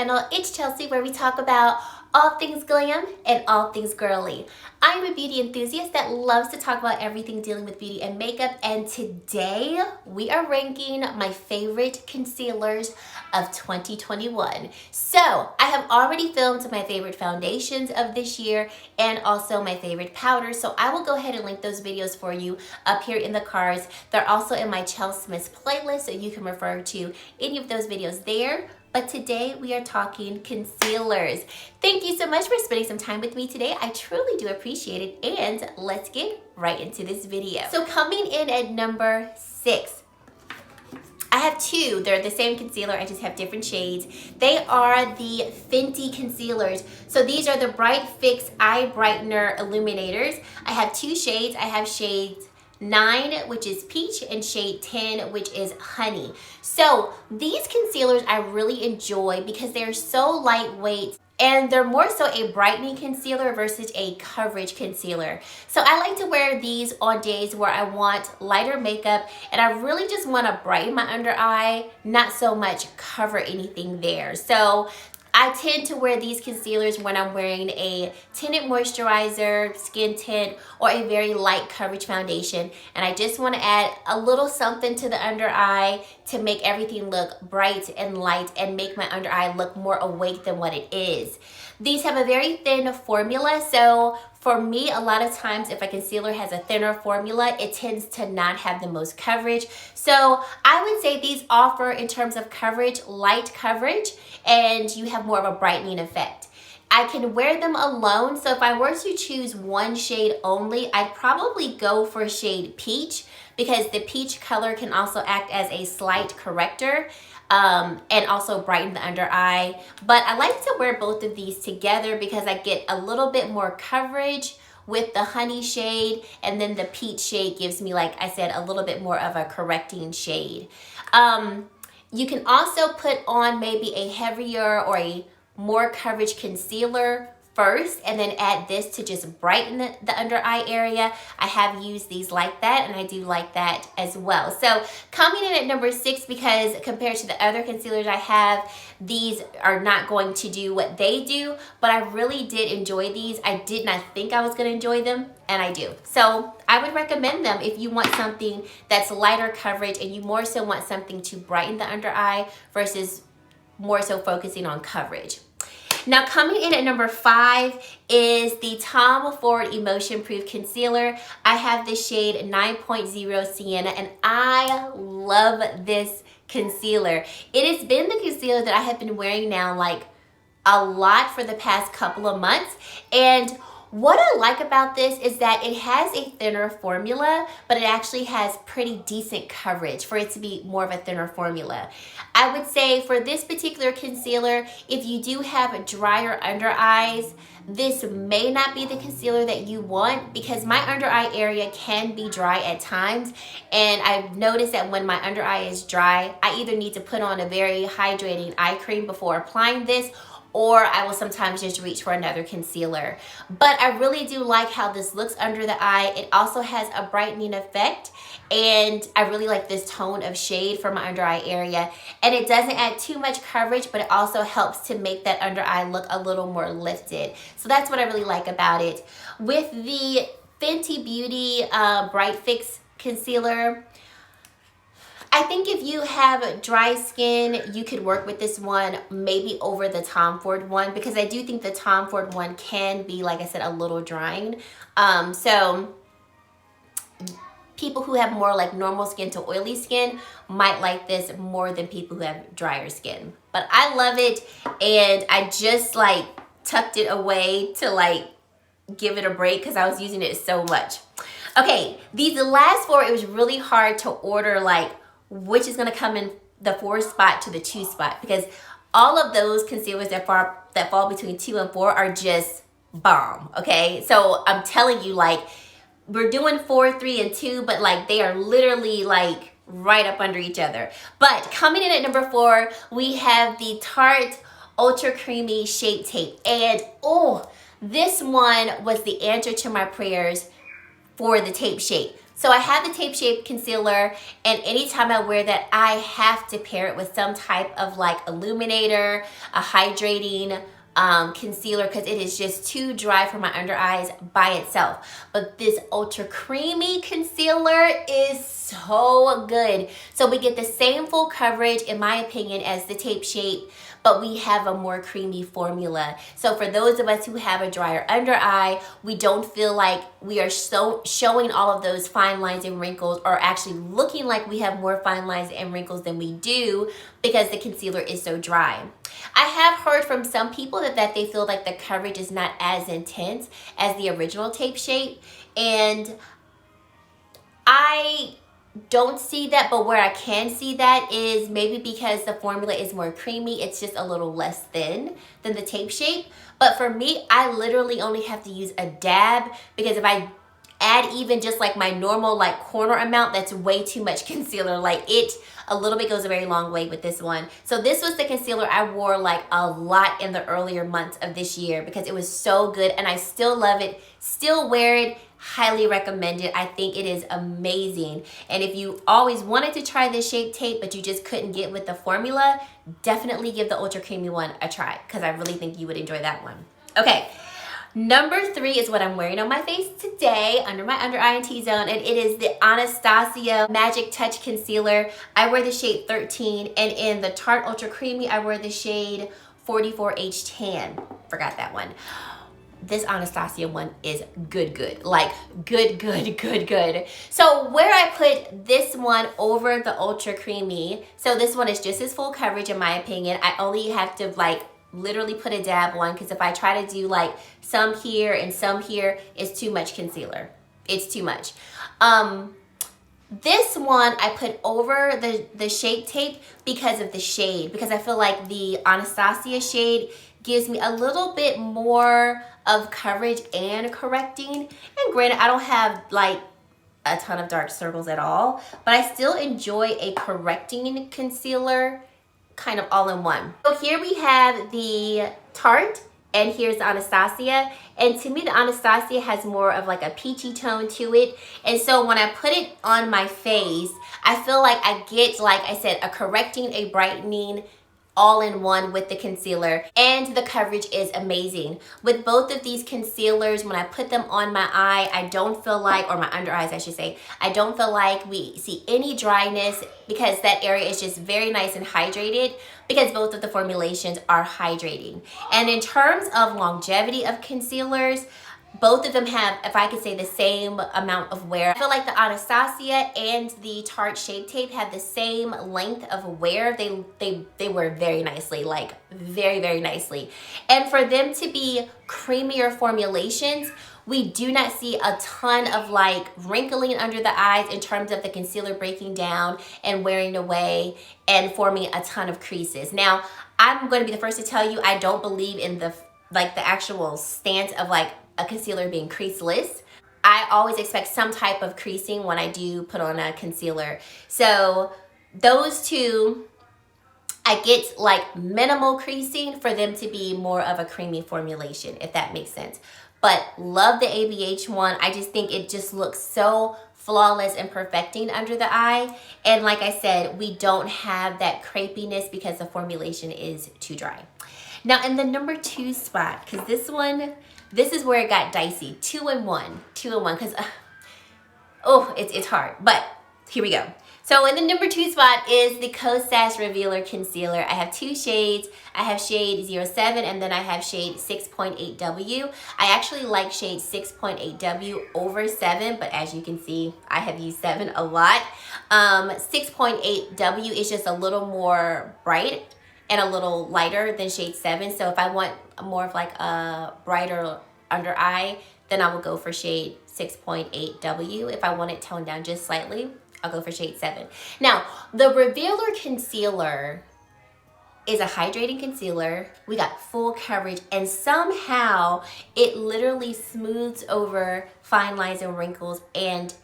channel. It's Chelsea, where we talk about all things glam and all things girly. I'm a beauty enthusiast that loves to talk about everything dealing with beauty and makeup, and today we are ranking my favorite concealers of 2021. So I have already filmed my favorite foundations of this year and also my favorite powders, so I will go ahead and link those videos for you up here in the cards. They're also in my Chelsea playlist, so you can refer to any of those videos there. But today we are talking concealers. Thank you so much for spending some time with me today. I truly do appreciate it, and let's get right into this video. So coming in at number 6, I have two. They're the same concealer, I just have different shades. They are the Fenty concealers. So these are the Bright Fix Eye Brightener Illuminators. I have two shades. I have shades 9, which is peach, and shade 10, which is honey. So these concealers I really enjoy because they're so lightweight, and they're more so a brightening concealer versus a coverage concealer. So I like to wear these on days where I want lighter makeup and I really just want to brighten my under eye, not so much cover anything there. So I tend to wear these concealers when I'm wearing a tinted moisturizer, skin tint, or a very light coverage foundation. And I just want to add a little something to the under eye to make everything look bright and light and make my under eye look more awake than what it is. These have a very thin formula, so for me, a lot of times if a concealer has a thinner formula, it tends to not have the most coverage. So I would say these offer, in terms of coverage, light coverage, and you have more of a brightening effect. I can wear them alone, so if I were to choose one shade only, I'd probably go for shade peach, because the peach color can also act as a slight corrector and also brighten the under eye. But I like to wear both of these together because I get a little bit more coverage with the honey shade, and then the peach shade gives me, like I said, a little bit more of a correcting shade. You can also put on maybe a heavier or a more coverage concealer first and then add this to just brighten the under eye area. I have used these like that, and I do like that as well. So coming in at number 6, because compared to the other concealers I have, these are not going to do what they do, but I really did enjoy these. I did not think I was going to enjoy them, and I do. So I would recommend them if you want something that's lighter coverage and you more so want something to brighten the under eye versus more so focusing on coverage. Now coming in at number 5 is the Tom Ford Emotion Proof Concealer. I have the shade 9.0 Sienna, and I love this concealer. It has been the concealer that I have been wearing now like a lot for the past couple of months, and what I like about this is that it has a thinner formula, but it actually has pretty decent coverage for it to be more of a thinner formula. I would say for this particular concealer, if you do have drier under eyes, this may not be the concealer that you want, because my under eye area can be dry at times, and I've noticed that when my under eye is dry, I either need to put on a very hydrating eye cream before applying this, or I will sometimes just reach for another concealer. But I really do like how this looks under the eye. It also has a brightening effect, and I really like this tone of shade for my under eye area. And it doesn't add too much coverage, but it also helps to make that under eye look a little more lifted. So that's what I really like about it. With the Fenty Beauty Bright Fix Concealer, I think if you have dry skin, you could work with this one maybe over the Tom Ford one, because I do think the Tom Ford one can be, like I said, a little drying. So people who have more like normal skin to oily skin might like this more than people who have drier skin. But I love it, and I just like tucked it away to like give it a break because I was using it so much. Okay, these last 4, it was really hard to order like which is going to come in the 4 spot to the 2 spot, because all of those concealers that fall between 2 and 4 are just bomb. Okay, so I'm telling you, like, we're doing 4, 3, and 2, but like they are literally like right up under each other. But coming in at number 4, we have the Tarte Ultra Creamy Shape Tape, and oh, this one was the answer to my prayers for the tape shape. So I have the Tape Shape Concealer, and anytime I wear that, I have to pair it with some type of like illuminator, a hydrating concealer, because it is just too dry for my under eyes by itself. But this ultra creamy concealer is so good. So we get the same full coverage, in my opinion, as the Tape Shape, but we have a more creamy formula. So for those of us who have a drier under eye, we don't feel like we are showing all of those fine lines and wrinkles, or actually looking like we have more fine lines and wrinkles than we do, because the concealer is so dry. I have heard from some people that they feel like the coverage is not as intense as the original Tape Shape, and I don't see that, but where I can see that is maybe because the formula is more creamy, it's just a little less thin than the Tape Shape. But for me, I literally only have to use a dab, because if I add even just like my normal like corner amount, that's way too much concealer. Like a little bit goes a very long way with this one. So this was the concealer I wore like a lot in the earlier months of this year, because it was so good and I still love it, still wear it. Highly recommend it. I think it is amazing. And if you always wanted to try this Shape Tape but you just couldn't get with the formula, definitely give the ultra creamy one a try, because I really think you would enjoy that one. Okay, number 3 is what I'm wearing on my face today under my under eye and T-zone, and it is the Anastasia Magic Touch Concealer. I wear the shade 13, and in the Tarte Ultra Creamy, I wear the shade 44H Tan. Forgot that one. This Anastasia one is good. Like good. So where I put this one over the Ultra Creamy, so this one is just as full coverage in my opinion. I only have to like literally put a dab on, because if I try to do like some here and some here, it's too much concealer. It's too much. This one I put over the Shape Tape because of the shade, because I feel like the Anastasia shade gives me a little bit more of coverage and correcting. And granted, I don't have like a ton of dark circles at all, but I still enjoy a correcting concealer kind of all in one. So here we have the Tarte, and here's the Anastasia. And to me, the Anastasia has more of like a peachy tone to it. And so when I put it on my face, I feel like I get, like I said, a correcting, a brightening, all in one with the concealer, and the coverage is amazing. With both of these concealers, when I put them on my eye, I don't feel like, or my under eyes I should say, I don't feel like we see any dryness, because that area is just very nice and hydrated, because both of the formulations are hydrating. And in terms of longevity of concealers, both of them have, if I could say, the same amount of wear. I feel like the Anastasia and the Tarte Shape Tape have the same length of wear. They wear very nicely, like very nicely. And for them to be creamier formulations, we do not see a ton of like wrinkling under the eyes in terms of the concealer breaking down and wearing away and forming a ton of creases. Now, I'm going to be the first to tell you, I don't believe in the actual stance of like a concealer being creaseless. I always expect some type of creasing when I do put on a concealer. So those two, I get like minimal creasing for them to be more of a creamy formulation, if that makes sense. But love the ABH one. I just think it just looks so flawless and perfecting under the eye. And like I said, we don't have that crepiness because the formulation is too dry. Now in the number 2 spot, because this is where it got dicey. 2 in 1, because it's hard, but here we go. So in the number 2 spot is the Kosas Revealer Concealer. I have 2 shades. I have shade 07 and then I have shade 6.8W. I actually like shade 6.8W over 7, but as you can see, I have used 7 a lot. 6.8W is just a little more bright and a little lighter than shade 7. So if I want more of like a brighter under eye, then I will go for shade 6.8W. If I want it toned down just slightly, I'll go for shade 7. Now, the Revealer Concealer is a hydrating concealer. We got full coverage, and somehow it literally smooths over fine lines and wrinkles and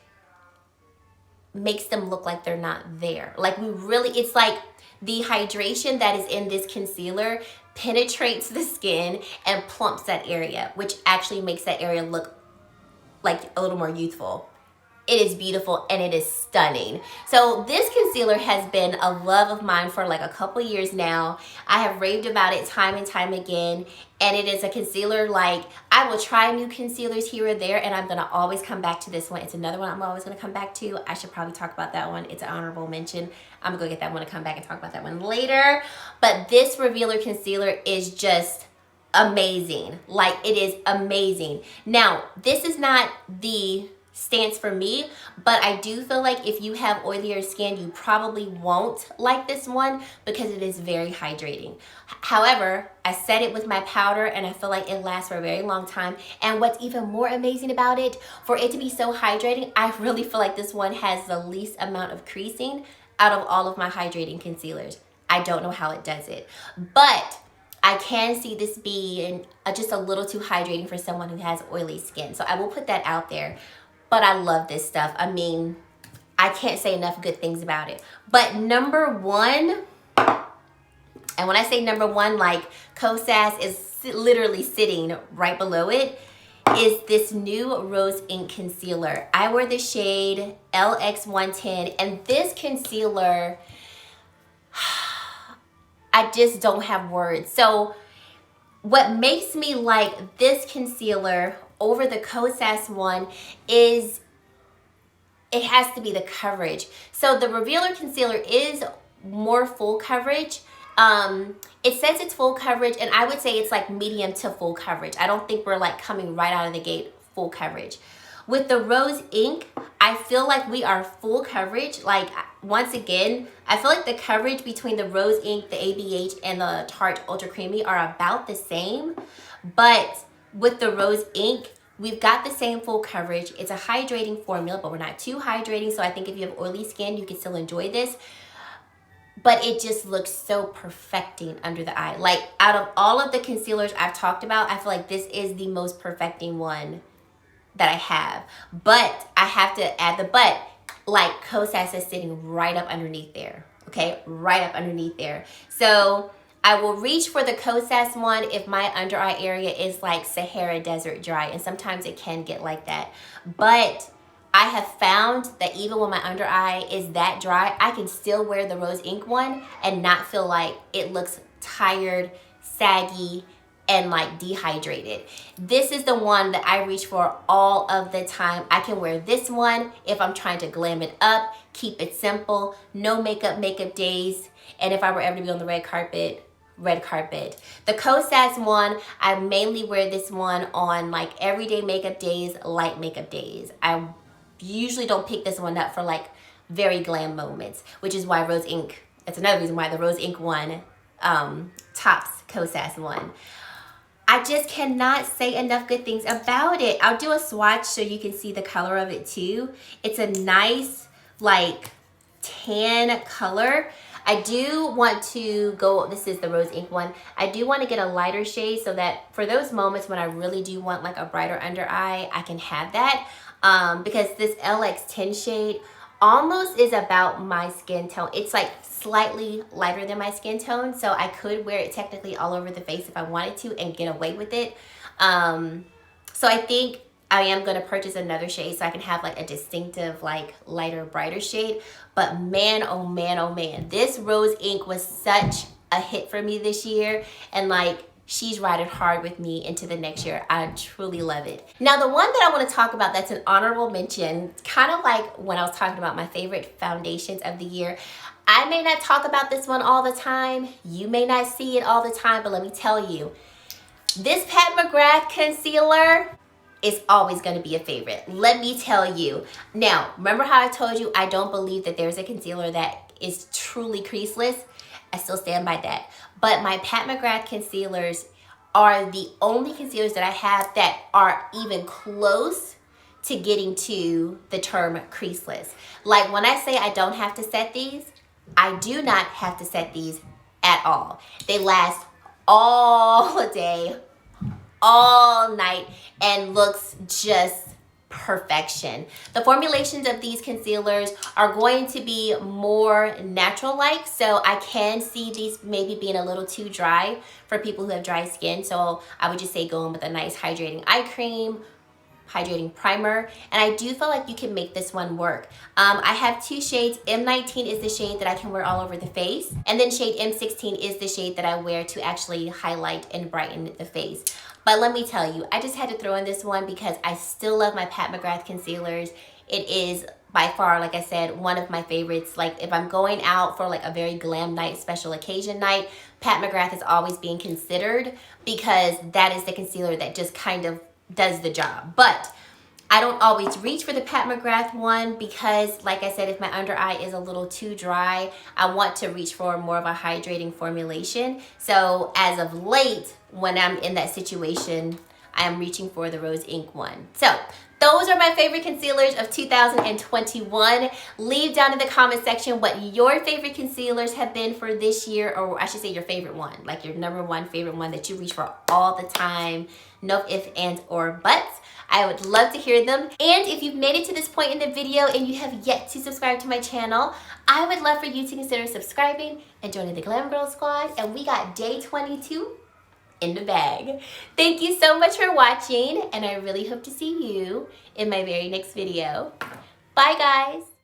makes them look like they're not there. Like it's like the hydration that is in this concealer penetrates the skin and plumps that area, which actually makes that area look like a little more youthful. it is beautiful and it is stunning. So this concealer has been a love of mine for like a couple years now. I have raved about it time and time again, and it is a concealer, like, I will try new concealers here or there, and I'm gonna always come back to this one. It's another one I'm always gonna come back to. I should probably talk about that one. It's an honorable mention. I'm gonna go get that one and come back and talk about that one later. But this Revealer concealer is just amazing. Like, it is amazing. Now, this is not the stance for me, but I do feel like if you have oilier skin, you probably won't like this one because it is very hydrating. However, I set it with my powder and I feel like it lasts for a very long time. And what's even more amazing about it, for it to be so hydrating, I really feel like this one has the least amount of creasing out of all of my hydrating concealers. I don't know how it does it, but I can see this being just a little too hydrating for someone who has oily skin. So I will put that out there. But I love this stuff. I mean, I can't say enough good things about it. But number one, and when I say number one, like, Cashapp is literally sitting right below it, is this new Rose Ink Concealer. I wear the shade LX110, and this concealer, I just don't have words. So what makes me like this concealer over the Cashapp one is it has to be the coverage. So the Revealer concealer is more full coverage. It says it's full coverage, and I would say it's like medium to full coverage. I don't think we're like coming right out of the gate full coverage. With the Rose Ink, I feel like we are full coverage. Like, once again, I feel like the coverage between the Rose Ink, the ABH, and the Tarte Ultra Creamy are about the same. But with the Rose Ink, we've got the same full coverage. It's a hydrating formula, but we're not too hydrating. So I think if you have oily skin, you can still enjoy this. But it just looks so perfecting under the eye. Like, out of all of the concealers I've talked about, I feel like this is the most perfecting one that I have. But I have to add the but, like, Cashapp is sitting right up underneath there. Okay, right up underneath there. So I will reach for the Cashapp one if my under eye area is like Sahara Desert dry, and sometimes it can get like that. But I have found that even when my under eye is that dry, I can still wear the Rose Ink one and not feel like it looks tired, saggy, and like dehydrated. This is the one that I reach for all of the time. I can wear this one if I'm trying to glam it up, keep it simple, no makeup days, and if I were ever to be on the red carpet. The Cashapp one, I mainly wear this one on like everyday makeup days, light makeup days. I usually don't pick this one up for like very glam moments, which is why Rose Ink, that's another reason why the Rose Ink one tops Cashapp one. I just cannot say enough good things about it. I'll do a swatch so you can see the color of it too. It's a nice like tan color. I do want to go, this is the Rose Ink one. I do want to get a lighter shade so that for those moments when I really do want like a brighter under eye, I can have that. Because this LX10 shade almost is about my skin tone. It's like slightly lighter than my skin tone, so I could wear it technically all over the face if I wanted to and get away with it. So I think I am going to purchase another shade so I can have like a distinctive like lighter, brighter shade. But man, oh man, oh man, this Rose Ink was such a hit for me this year, and like she's riding hard with me into the next year. I truly love it. Now, the one that I want to talk about that's an honorable mention, kind of like when I was talking about my favorite foundations of the year, I may not talk about this one all the time. You may not see it all the time, but let me tell you, this Pat McGrath concealer is always going to be a favorite. Let me tell you. Now, remember how I told you I don't believe that there's a concealer that is truly creaseless? I still stand by that. But my Pat McGrath concealers are the only concealers that I have that are even close to getting to the term creaseless. Like when I say I don't have to set these, I do not have to set these at all. They last all day, all night, and looks just perfection. The formulations of these concealers are going to be more natural-like, so I can see these maybe being a little too dry for people who have dry skin. So I would just say go in with a nice hydrating eye cream, hydrating primer, and I do feel like you can make this one work. I have two shades. M19 is the shade that I can wear all over the face, and then shade M16 is the shade that I wear to actually highlight and brighten the face. But let me tell you, I just had to throw in this one because I still love my Pat McGrath concealers. It is by far, like I said, one of my favorites. Like if I'm going out for like a very glam night, special occasion night, Pat McGrath is always being considered because that is the concealer that just kind of does the job. But I don't always reach for the Pat McGrath one because, like I said, if my under eye is a little too dry, I want to reach for more of a hydrating formulation. So as of late, when I'm in that situation, I am reaching for the Rose Ink one. So those are my favorite concealers of 2021. Leave down in the comment section what your favorite concealers have been for this year, or I should say your favorite one, like your number one favorite one that you reach for all the time. No ifs, ands, or buts. I would love to hear them. And if you've made it to this point in the video and you have yet to subscribe to my channel, I would love for you to consider subscribing and joining the Glam Girl Squad. And we got day 22 in the bag. Thank you so much for watching, and I really hope to see you in my very next video. Bye, guys.